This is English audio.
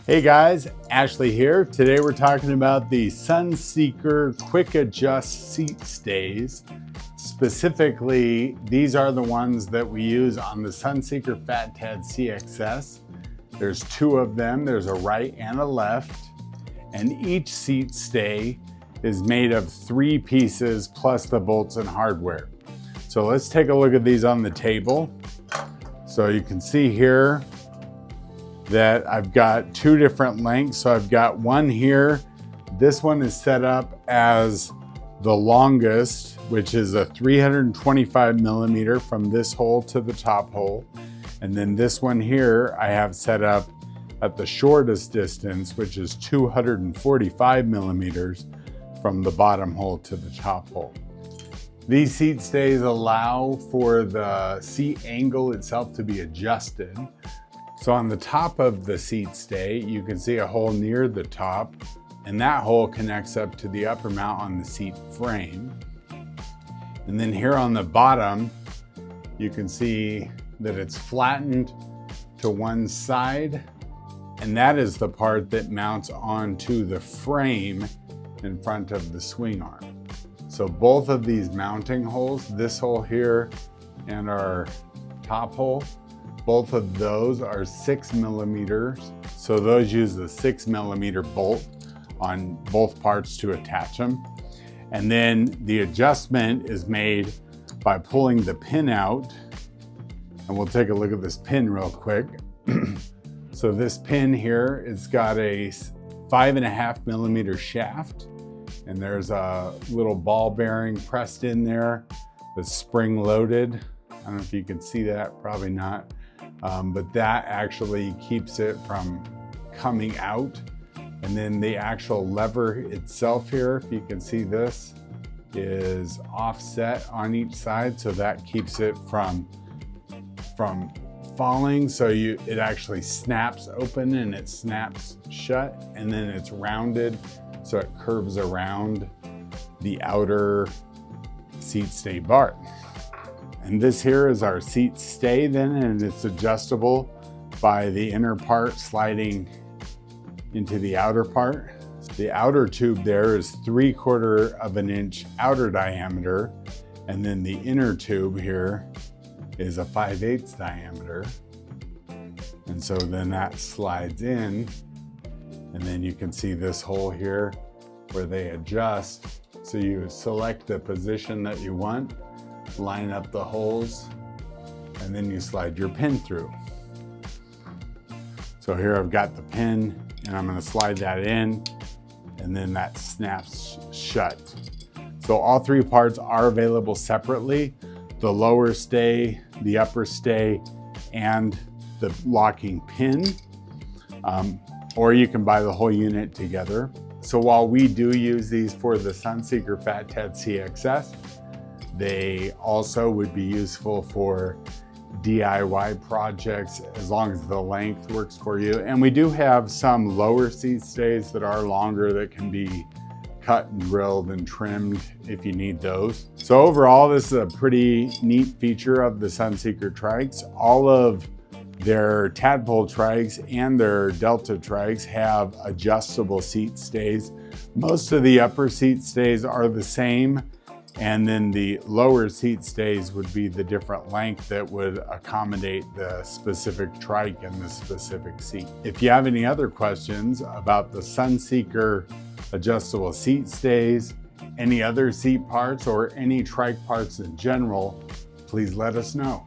Hey guys, Ashley here. Today we're talking about the Sunseeker Quick Adjust Seat Stays. Specifically, these are the ones that we use on the Sunseeker Fat Tad CXS. There's two of them. There's a right and a left, and each seat stay is made of 3 pieces plus the bolts and hardware. So let's take a look at these on the table. So you can see here that I've got 2 different lengths. So I've got one here. This one is set up as the longest, which is a 325 millimeter from this hole to the top hole. And then this one here I have set up at the shortest distance, which is 245 millimeters from the bottom hole to the top hole. These seat stays allow for the seat angle itself to be adjusted. So on the top of the seat stay, you can see a hole near the top, and that hole connects up to the upper mount on the seat frame. And then here on the bottom, you can see that it's flattened to one side, and that is the part that mounts onto the frame in front of the swing arm. So both of these mounting holes, this hole here and our top hole, both of those are 6 millimeters. So those use the 6 millimeter bolt on both parts to attach them. And then the adjustment is made by pulling the pin out. And we'll take a look at this pin real quick. So this pin here, it's got a 5.5 millimeter shaft. And there's a little ball bearing pressed in there that's spring loaded. I don't know if you can see that, probably not. But that actually keeps it from coming out. And then the actual lever itself here, if you can see this, is offset on each side. So that keeps it from falling. So it actually snaps open and it snaps shut, and then it's rounded. So it curves around the outer seat stay bar. And this here is our seat stay then, and it's adjustable by the inner part sliding into the outer part. The outer tube there is 3/4 of an inch outer diameter, and then the inner tube here is a 5/8 diameter. And so then that slides in, and then you can see this hole here where they adjust. So you select the position that you want, line up the holes, and then you slide your pin through. So here I've got the pin, and I'm going to slide that in, and then that snaps shut. So all 3 parts are available separately: the lower stay, the upper stay, and the locking pin. Or you can buy the whole unit together. So while we do use these for the Sunseeker Fat Tad CXS, they also would be useful for DIY projects as long as the length works for you. And we do have some lower seat stays that are longer that can be cut and drilled and trimmed if you need those. So overall, this is a pretty neat feature of the Sunseeker Trikes. All of their Tadpole Trikes and their Delta Trikes have adjustable seat stays. Most of the upper seat stays are the same, and then the lower seat stays would be the different length that would accommodate the specific trike and the specific seat. If you have any other questions about the Sunseeker adjustable seat stays, any other seat parts, or any trike parts in general, please let us know.